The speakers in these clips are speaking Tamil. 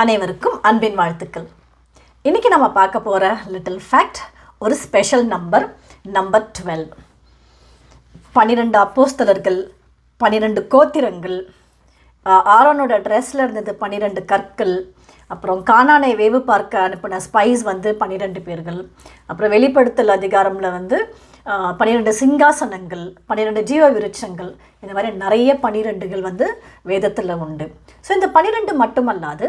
அனைவருக்கும் அன்பின் வாழ்த்துக்கள். இன்றைக்கி நம்ம பார்க்க போகிற லிட்டில் ஃபேக்ட் ஒரு ஸ்பெஷல் நம்பர் 12. 12 அப்போஸ்தலர்கள், 12 கோத்திரங்கள், ஆரோனோட ட்ரெஸ்ஸில் இருந்தது 12 கற்கள், அப்புறம் கானானை வேவு பார்க்க அனுப்பின ஸ்பைஸ் 12 பேர்கள், அப்புறம் வெளிப்படுத்தல் அதிகாரமில் 12 சிங்காசனங்கள், 12 ஜீவ விருட்சங்கள், இந்த மாதிரி நிறைய 12கள் வேதத்தில் உண்டு. ஸோ இந்த 12 மட்டுமல்லாது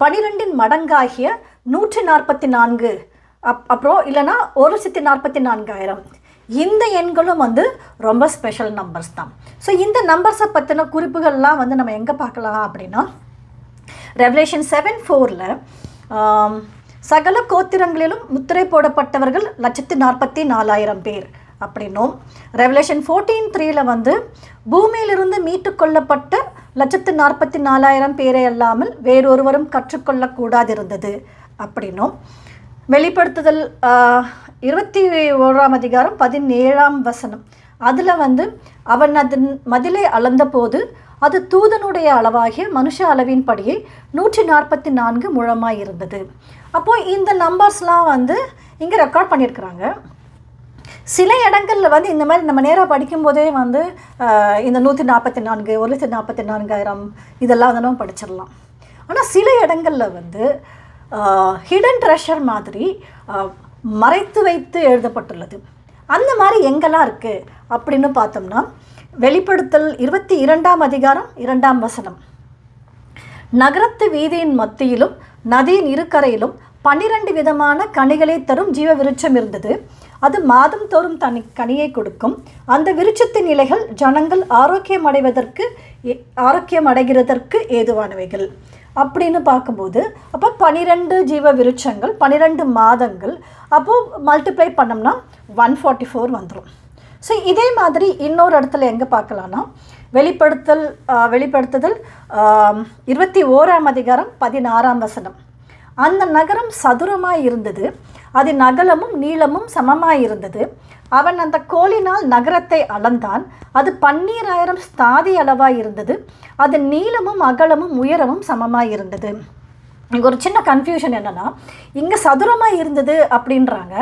12 மடங்காகிய 144 அப்புறம் இல்லைனா 1,44,000 இந்த எண்களும் ரொம்ப ஸ்பெஷல் நம்பர்ஸ் தான். ஸோ இந்த நம்பர்ஸை பற்றின குறிப்புகள்லாம் நம்ம எங்கே பார்க்கலாம் அப்படின்னா, ரெவலேஷன் 7:4 சகல கோத்திரங்களிலும் முத்திரை போடப்பட்டவர்கள் 144,000 பேர் அப்படின்னும், ரெவலேஷன் 14:3 பூமியிலிருந்து மீட்டு கொள்ளப்பட்ட 144,000 பேரை அல்லாமல் வேறொருவரும் கற்றுக்கொள்ளக்கூடாதிருந்தது அப்படின்னும், வெளிப்படுத்துதல் 21 அதிகாரம் 17 அதில் அவன் அதன் மதிலை அளந்த போது அது தூதனுடைய அளவாகிய மனுஷ அளவின் படியே 144 முழமாய் இருந்தது. அப்போது இந்த நம்பர்ஸ்லாம் இங்கே ரெக்கார்ட் பண்ணியிருக்கிறாங்க. சில இடங்களில் இந்த மாதிரி நம்ம நேராக படிக்கும்போதே இந்த 144, 1,44,000 இதெல்லாம் நம்ம படிச்சிடலாம். ஆனால் சில இடங்களில் ஹிடன் ட்ரெஷர் மாதிரி மறைத்து வைத்து எழுதப்பட்டுள்ளது. அந்த மாதிரி எங்கெல்லாம் இருக்குது அப்படின்னு பார்த்தோம்னா, வெளிப்படுத்தல் 22 அதிகாரம் 2 நகரத்து வீதியின் மத்தியிலும் நதியின் இருக்கரையிலும் 12 விதமான கனிகளை தரும் ஜீவ விருட்சம் இருந்தது. அது மாதம் தோறும் கனியை கொடுக்கும். அந்த விருட்சத்தின் இலைகள் ஜனங்கள் ஆரோக்கியம் அடைகிறதற்கு ஏதுவானவைகள் அப்படின்னு பார்க்கும்போது, அப்போ 12 ஜீவ விருட்சங்கள், 12 மாதங்கள், அப்போது மல்டிப்ளை பண்ணோம்னா 144 வந்துடும். ஸோ இதே மாதிரி இன்னொரு இடத்துல எங்கே பார்க்கலான்னா, வெளிப்படுத்தல் 21 அதிகாரம் 16 அந்த நகரம் சதுரமாய் இருந்தது, அதன் அகலமும் நீளமும் சமமாய் இருந்தது. அவன் அந்த கோலினால் நகரத்தை அளந்தான். அது 12,000 ஸ்தாதி அளவாய் இருந்தது. அதன் நீளமும் அகலமும் உயரமும் சமமாய் இருந்தது. இங்கே ஒரு சின்ன கன்ஃபியூஷன் என்னென்னா, இங்கே சதுரமாக இருந்தது அப்படின்றாங்க,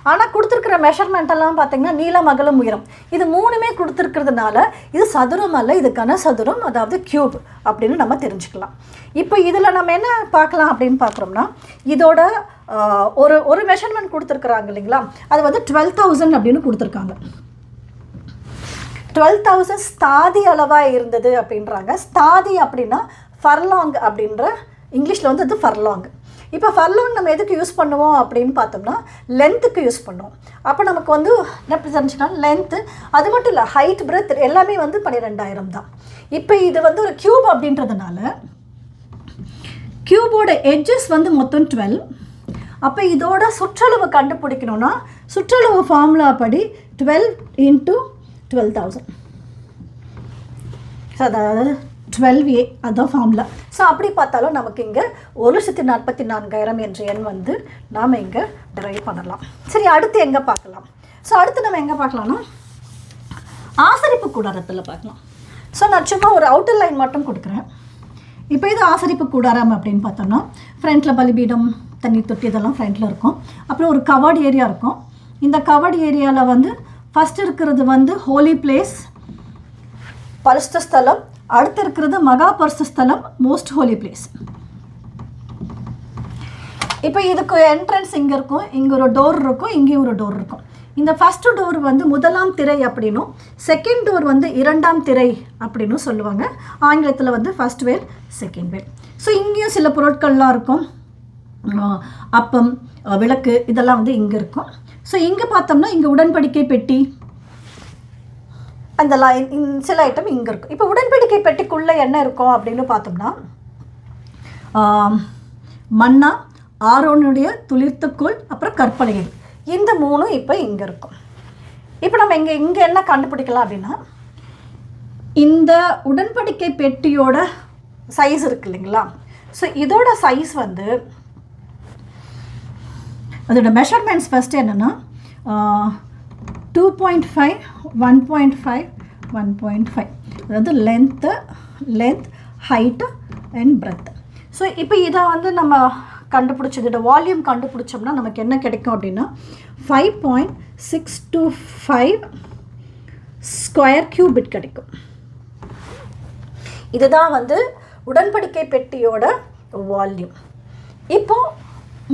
ஆனால் கொடுத்துருக்கிற மெஷர்மெண்ட்டெல்லாம் பார்த்திங்கன்னா நீளம் அகலம் உயரம் இது 3மே கொடுத்துருக்கிறதுனால இது சதுரம் அல்ல, இது கனசதுரம், அதாவது கியூப் அப்படின்னு நம்ம தெரிஞ்சுக்கலாம். இப்போ இதில் நம்ம என்ன பார்க்கலாம் அப்படின்னு பார்க்குறோம்னா, இதோட ஒரு மெஷர்மெண்ட் கொடுத்துருக்குறாங்க இல்லைங்களா, அது 12,000 அப்படின்னு கொடுத்துருக்காங்க. 12,000 ஸ்தாதி அளவாக இருந்தது அப்படின்றாங்க. ஸ்தாதி அப்படின்னா ஃபர்லாங் அப்படின்ற இங்கிலீஷில் அது ஃபர்லாங். இப்போ ஃபர்லாங் நம்ம எதுக்கு யூஸ் பண்ணுவோம் அப்படின்னு பார்த்தோம்னா, லென்த்துக்கு யூஸ் பண்ணுவோம். அப்போ நமக்கு என்ன தெரிஞ்சுன்னா, லென்த்து அது மட்டும் இல்லை, ஹைட் பிரெத் எல்லாமே 12,000 தான். இப்போ இது ஒரு கியூப் அப்படின்றதுனால கியூபோட எட்ஜஸ் மொத்தம் 12. அப்போ இதோட சுற்றளவு கண்டுபிடிக்கணும்னா சுற்றளவு ஃபார்முலா படி 12 × 12,000, அதாவது 12A அதுதான் ஃபார்முலா. ஸோ அப்படி பார்த்தாலும் நமக்கு இங்கே 1,44,000 என்ற எண் நாம் இங்கே டிரைவ் பண்ணலாம். சரி, அடுத்து எங்கே பார்க்கலாம்? ஸோ அடுத்து நம்ம எங்கே பார்க்கலாம்னா, ஆசரிப்பு கூடாரத்தில் பார்க்கலாம். ஸோ நான் சும்மா ஒரு அவுட்டர் லைன் மட்டும் கொடுக்குறேன். இப்போ இது ஆசரிப்பு கூடாரம் அப்படின்னு பார்த்தோம்னா, ஃப்ரண்ட்டில் பலிபீடம், தண்ணி தொட்டி இதெல்லாம் ஃப்ரண்ட்டில் இருக்கும். அப்புறம் ஒரு கவர்டு ஏரியா இருக்கும். இந்த கவர்டு ஏரியாவில் ஃபஸ்ட் இருக்கிறது ஹோலி பிளேஸ், பரிசுத்த ஸ்தலம். அடுத்து இருக்கிறது மகா பரிசுத்த ஸ்தலம், மோஸ்ட் ஹோலி பிளேஸ். இப்போ இதுக்கு என்ட்ரன்ஸ் இங்கே இருக்கும், இங்கே ஒரு டோர் இருக்கும், இங்கேயும் ஒரு டோர் இருக்கும். இந்த ஃபஸ்ட்டு டோர் முதலாம் திரை அப்படின்னும், செகண்ட் டோர் 2ஆம் திரை அப்படின்னு சொல்லுவாங்க. ஆங்கிலத்தில் ஃபஸ்ட் வேல், செகண்ட் வேல். ஸோ இங்கேயும் சில பொருட்கள்லாம் இருக்கும், அப்பம், விளக்கு இதெல்லாம் இங்கே இருக்கும். ஸோ இங்கே பார்த்தோம்னா இங்கே உடன்படிக்கை பெட்டி, அந்த சில ஐட்டம் இங்கே இருக்கும். இப்போ உடன்படிக்கை பெட்டிக்குள்ளே என்ன இருக்கும் அப்படின்னு பார்த்தோம்னா, மன்னா, ஆரோனுடைய துளிர்த்துக்கோள், அப்புறம் கற்பனைகள், இந்த 3 இப்போ இங்கே இருக்கும். இப்போ நம்ம இங்கே என்ன கண்டுபிடிக்கலாம் அப்படின்னா, இந்த உடன்படிக்கை பெட்டியோட சைஸ் இருக்கு இல்லைங்களா. ஸோ இதோட சைஸ் அதோட மெஷர்மெண்ட்ஸ் ஃபஸ்ட்டு என்னென்னா 2.5, 1.5, 1.5, அதாவது length, height and breadth. So இப்போ இதை வந்து நம்ம கண்டுபிடிச்சது, இதோட வால்யூம் கண்டுபிடிச்சோம்னா நமக்கு என்ன கிடைக்கும் அப்படின்னா 5.625 ஸ்கொயர் கியூபிட் கிடைக்கும். இதுதான் வந்து உடன்படிக்கை பெட்டியோட வால்யூம். இப்போது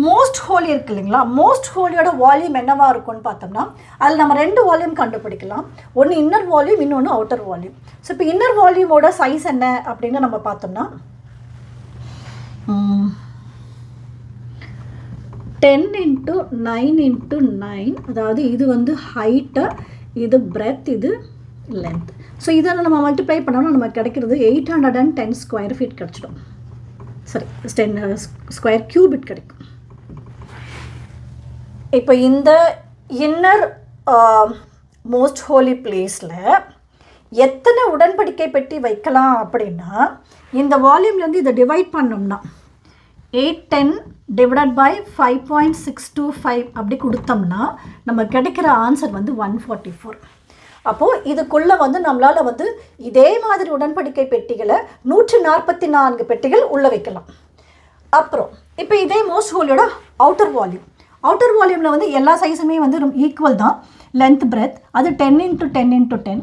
மோஸ்ட் ஹோலி இருக்குது இல்லைங்களா, மோஸ்ட் ஹோலியோட வால்யூம் என்னவாக இருக்கும்னு பார்த்தோம்னா அதில் நம்ம 2 வால்யூம் கண்டுபிடிக்கலாம். ஒன்று இன்னர் வால்யூம், இன்னொன்று அவுட்டர் வால்யூம். ஸோ இப்போ இன்னர் வால்யூமோட சைஸ் என்ன அப்படின்னு நம்ம பார்த்தோம்னா 10 × 9 × 9, அதாவது இது வந்து ஹைட்டு, இது பிரெத், இது லென்த். ஸோ இதை நம்ம மல்டிப்ளை பண்ணோம்னா நமக்கு கிடைக்கிறது 810 ஸ்கொயர் ஃபீட் கிடச்சிடும். சரி, 10 ஸ்கொயர் கியூபிட் கிடைக்கும். இப்போ இந்த இன்னர் மோஸ்ட் ஹோலி பிளேஸில் எத்தனை உடன்படிக்கை பெட்டி வைக்கலாம் அப்படின்னா, இந்த வால்யூம்லேருந்து இதை டிவைட் பண்ணோம்னா 810 டிவைடட் பை 5.625 அப்படி கொடுத்தோம்னா நம்ம கிடைக்கிற ஆன்சர் வந்து 144. அப்போது இதுக்குள்ளே வந்து நம்மளால் வந்து இதே மாதிரி உடன்படிக்கை பெட்டிகளை 144 பெட்டிகள் உள்ளே வைக்கலாம். அப்புறம் இப்போ இதே மோஸ்ட் ஹோலியோட அவுட்டர் வால்யூம், அவுட்டர் வால்யூமில் வந்து எல்லா சைஸுமே வந்து ஈக்குவல் தான், லென்த் பிரெத். அது 10 × 10 × 10.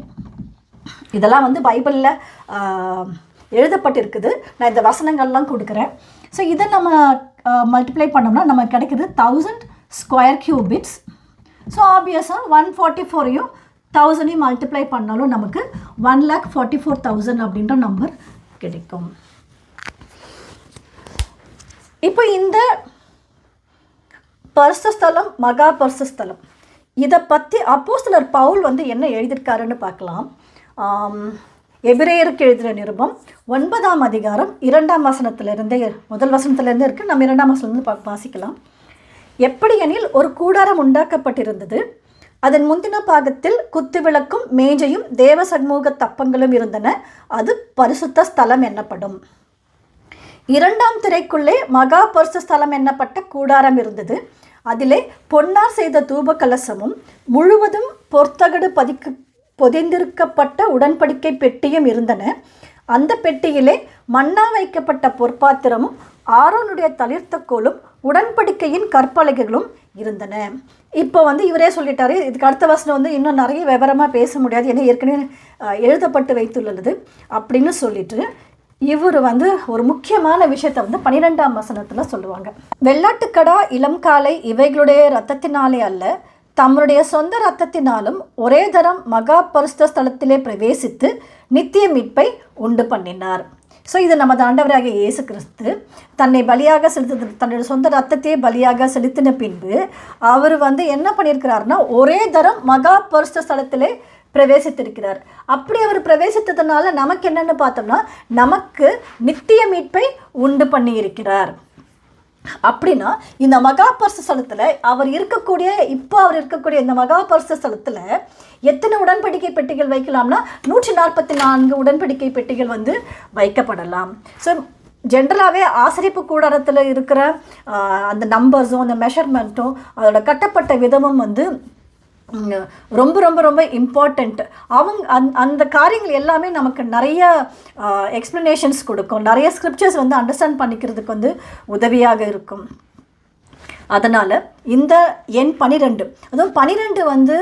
இதெல்லாம் வந்து பைபிளில் எழுதப்பட்டிருக்குது. நான் இந்த வசனங்கள்லாம் கொடுக்குறேன். ஸோ இதை நம்ம மல்டிப்ளை பண்ணோம்னா நமக்கு கிடைக்கிது 1000 ஸ்கொயர் கியூபிட்ஸ். ஸோ ஆப்வியஸாக 144ஐயும் 1000ஐயும் மல்டிப்ளை பண்ணாலும் நமக்கு 1,44,000 அப்படின்ற நம்பர் கிடைக்கும். இப்போ இந்த பரிசுத்தலம், மகா பரிசுத்தலம், இதை பற்றி அப்போஸ்தலர் பவுல் வந்து என்ன எழுதியிருக்காருன்னு பார்க்கலாம். எபிரேயருக்கு எழுதின நிருபம் 9ஆம் அதிகாரம் 2ஆம் வசனத்திலிருந்தே, முதல் வசனத்திலேருந்தே இருக்குது, நம்ம 2ஆம் வசனத்திலிருந்து வாசிக்கலாம். எப்படி எனில் ஒரு கூடாரம் உண்டாக்கப்பட்டிருந்தது, அதன் முந்தின பாகத்தில் குத்துவிளக்கும் மேஜையும் தேவ சமூக தப்பங்களும் இருந்தன. அது பரிசுத்த ஸ்தலம் என்னப்படும். 2ஆம் திரைக்குள்ளே மகா பரிசுத்த ஸ்தலம் என்னப்பட்ட கூடாரம் இருந்தது. அதிலே பொன்னார் செய்த தூப கலசமும் முழுவதும் பொற்தகடு பொதிந்திருக்கப்பட்ட உடன்படிக்கை பெட்டியும் இருந்தன. அந்த பெட்டியிலே மன்னா வைக்கப்பட்ட பொற்பாத்திரமும் ஆரோனுடைய தளிர்த்த கோலும் உடன்படிக்கையின் கற்பலகைகளும் இருந்தன. இப்போ வந்து இவரே சொல்லிட்டாரு. இதுக்கு அடுத்த வசனம் வந்து இன்னும் நிறைய விவரமாக பேச முடியாது, ஏன்னா ஏற்கனவே எழுதப்பட்டு வைத்துள்ளது அப்படின்னு சொல்லிட்டு இவர் வந்து ஒரு முக்கியமான விஷயத்தை வந்து 12ஆம் வசனத்தில் சொல்லுவாங்க. வெள்ளாட்டுக்கடா, இளம் காளை இவைகளுடைய இரத்தத்தினாலே அல்ல, தம்முடைய சொந்த இரத்தத்தினாலும் ஒரே தரம் மகா பரிசுத்த ஸ்தலத்திலே பிரவேசித்து நித்திய மீட்பை உண்டு பண்ணினார். ஸோ இது நமது ஆண்டவராகிய இயேசு கிறிஸ்து தன்னை பலியாக செலுத்து, தன்னுடைய சொந்த ரத்தத்தையே பலியாக செலுத்தின பின்பு அவர் வந்து என்ன பண்ணியிருக்கிறாருன்னா ஒரே தரம் மகா பரிசுத்த ஸ்தலத்திலே பிரவேசித்திருக்கிறார். அப்படி அவர் பிரவேசித்ததுனால நமக்கு என்னென்னு பார்த்தோம்னா நமக்கு நித்திய மீட்பை உண்டு பண்ணி இருக்கிறார். அப்படின்னா இந்த மகா பரிசுத்த ஸ்தலத்தில் அவர் இருக்கக்கூடிய இந்த மகா பரிசுத்த ஸ்தலத்தில் எத்தனை உடன்படிக்கை பெட்டிகள் வைக்கலாம்னா 144 உடன்படிக்கை பெட்டிகள் வந்து வைக்கப்படலாம். ஸோ ஜென்ரலாகவே ஆசரிப்பு கூடாரத்தில் இருக்கிற அந்த நம்பர்ஸும் அந்த மெஷர்மெண்ட்டும் அதோட கட்டப்பட்ட விதமும் வந்து ரொம்ப ரொம்ப ரொம்ப இம்பார்ட்டண்ட். அந்த காரியங்கள் எல்லாமே நமக்கு நிறைய எக்ஸ்ப்ளனேஷன்ஸ் கொடுக்கும், நிறைய ஸ்கிரிப்சர்ஸ் வந்து அண்டர்ஸ்டாண்ட் பண்ணிக்கிறதுக்கு வந்து உதவியாக இருக்கும். அதனால் இந்த எண் 12, அதுவும் 12 வந்து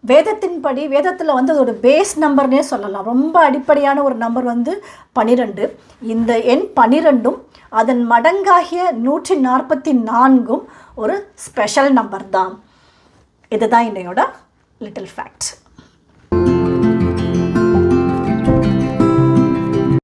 வேதத்தின்படி, வேதத்தில் வந்து ஒரு பேஸ் நம்பர்னே சொல்லலாம், ரொம்ப அடிப்படையான ஒரு நம்பர் வந்து 12. இந்த எண் 12ம் அதன் மடங்காகிய 144ம் ஒரு ஸ்பெஷல் நம்பர் தான். இதுதான் என்னையோட லிட்டில் ஃபேக்ட்.